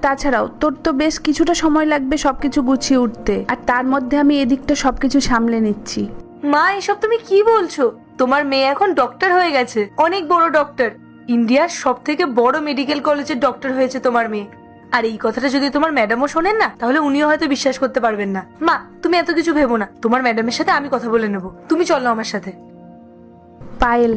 তাছাড়াও তোর তো বেশ কিছুটা সময় লাগবে সবকিছু গুছিয়ে উঠতে, আর তার মধ্যে আমি এদিকটা সবকিছু সামলে নিচ্ছি। মা, এসব তুমি কি বলছো? তোমার মেয়ে এখন ডক্টর হয়ে গেছে, অনেক বড় ডক্টর। ইন্ডিয়ার সব থেকে বড় মেডিকেল কলেজের ডক্টর হয়েছে তোমার মেয়ে। আর এই কথাটা যদি তোমার ম্যাডামও শোনেন না, তাহলে উনিও হয়তো বিশ্বাস করতে পারবেন না। মা, তুমি এত কিছু ভেবো না, তোমার ম্যাডামের সাথে আমি কথা বলে নেবো। তুমি চলো আমার সাথে। পায়েল,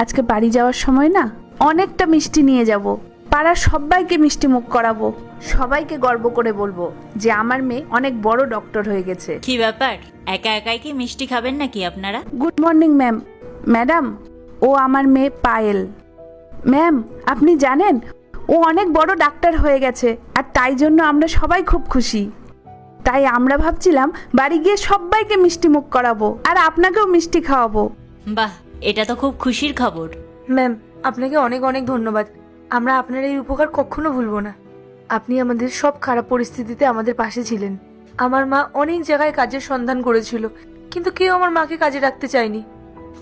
আজকে বাড়ি যাওয়ার সময় না অনেকটা মিষ্টি নিয়ে যাব। পাড়ার সবাইকে মিষ্টি মুখ করাবো, সবাইকে গর্ব করে বলবো যে আমার মেয়ে অনেক বড় ডক্টর হয়ে গেছে। কি ব্যাপার, একা একাই কি মিষ্টি খাবেন নাকি আপনারা? Good morning ma'am. ম্যাডাম, ও আমার মেয়ে পায়েল। ম্যাম, আপনি জানেন ও অনেক বড় ডাক্তার হয়ে গেছে, আর তাই জন্য আমরা সবাই খুব খুশি। তাই আমরা ভাবছিলাম বাড়ি গিয়ে সবাইকে মিষ্টি মুখ করাবো, আর আপনাকেও মিষ্টি খাওয়াবো। বাহ, এটা তো খুব খুশির খবর। ম্যাম, আপনাকে অনেক অনেক ধন্যবাদ। আমরা আপনার এই উপকার কখনো ভুলবো না। আপনি আমাদের সব খারাপ পরিস্থিতিতে আমাদের পাশে ছিলেন। আমার মা অনেক জায়গায় কাজের সন্ধান করেছিল, কিন্তু কেউ আমার মাকে কাজে রাখতে চায়নি।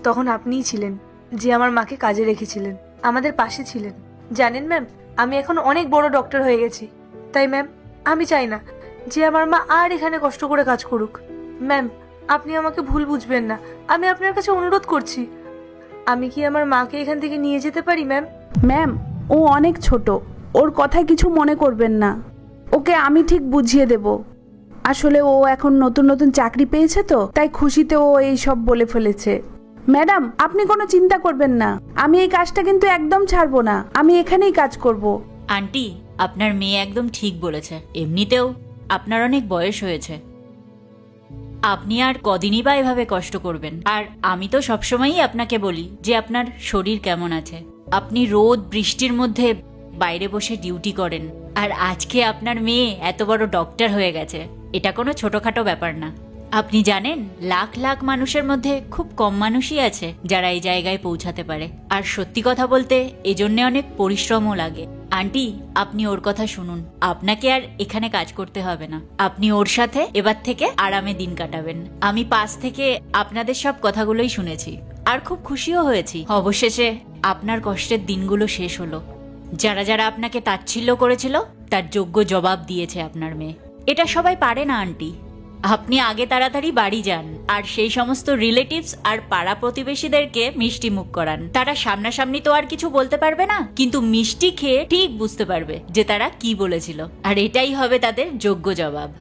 তখন আপনিই ছিলেন যে আমার মাকে কাজে রেখেছিলেন, আমাদের পাশে ছিলেন। জানেন ম্যাম, আমি এখন অনেক বড় ডক্টর হয়ে গেছি। তাই ম্যাম, আমি চাই না যে আমার মা আর এখানে কষ্ট করে কাজ করুক। ম্যাম, আপনি আমাকে ভুল বুঝবেন না, আমি আপনার কাছে অনুরোধ করছি। আমি কি আমার মাকে এখান থেকে নিয়ে যেতে পারি ম্যাম? ম্যাম, ও অনেক ছোট, ওর কথায় কিছু মনে করবেন না। ওকে আমি ঠিক বুঝিয়ে দেব। আসলে ও এখন নতুন নতুন চাকরি পেয়েছে তো, তাই খুশিতে ও এই সব বলে ফেলেছে। ম্যাডাম, আপনি কোনো চিন্তা করবেন না, আমি এই কাজটা কিন্তু একদম ছাড়বো না, আমি এখানেই কাজ করব। আন্টি, আপনার মেয়ে একদম ঠিক বলেছে। এমনিতেও আপনার অনেক বয়স হয়েছে, আপনি আর কদিনই বা এভাবে কষ্ট করবেন। আর আমি তো সবসময়ই আপনাকে বলি যে আপনার শরীর কেমন আছে। আপনি রোদ বৃষ্টির মধ্যে বাইরে বসে ডিউটি করেন, আর আজকে আপনার মেয়ে এত বড় ডক্টর হয়ে গেছে। এটা কোনো ছোটখাটো ব্যাপার না। আপনি জানেন, লাখ লাখ মানুষের মধ্যে খুব কম মানুষই আছে যারা এই জায়গায় পৌঁছাতে পারে। আর সত্যি কথা বলতে এজন্য অনেক পরিশ্রমও লাগে। আন্টি, আপনি ওর কথা শুনুন, আপনাকে আর এখানে কাজ করতে হবে না। আপনি ওর সাথে এবার থেকে আরামে দিন কাটাবেন। আমি পাশ থেকে আপনাদের সব কথাগুলোই শুনেছি, আর খুব খুশিও হয়েছি। অবশেষে আপনার কষ্টের দিনগুলো শেষ হলো। যারা যারা আপনাকে তাচ্ছিল্য করেছিল তার যোগ্য জবাব দিয়েছে আপনার মেয়ে। এটা সবাই পারে না আন্টি। আপনি আগে তাড়াতাড়ি বাড়ি যান, আর সেই সমস্ত রিলেটিভস আর পাড়া প্রতিবেশীদেরকে মিষ্টি মুখ করান। তারা সামনাসামনি তো আর কিছু বলতে পারবে না, কিন্তু মিষ্টি খেয়ে ঠিক বুঝতে পারবে যে তারা কি বলেছিল, আর এটাই হবে তাদের যোগ্য জবাব।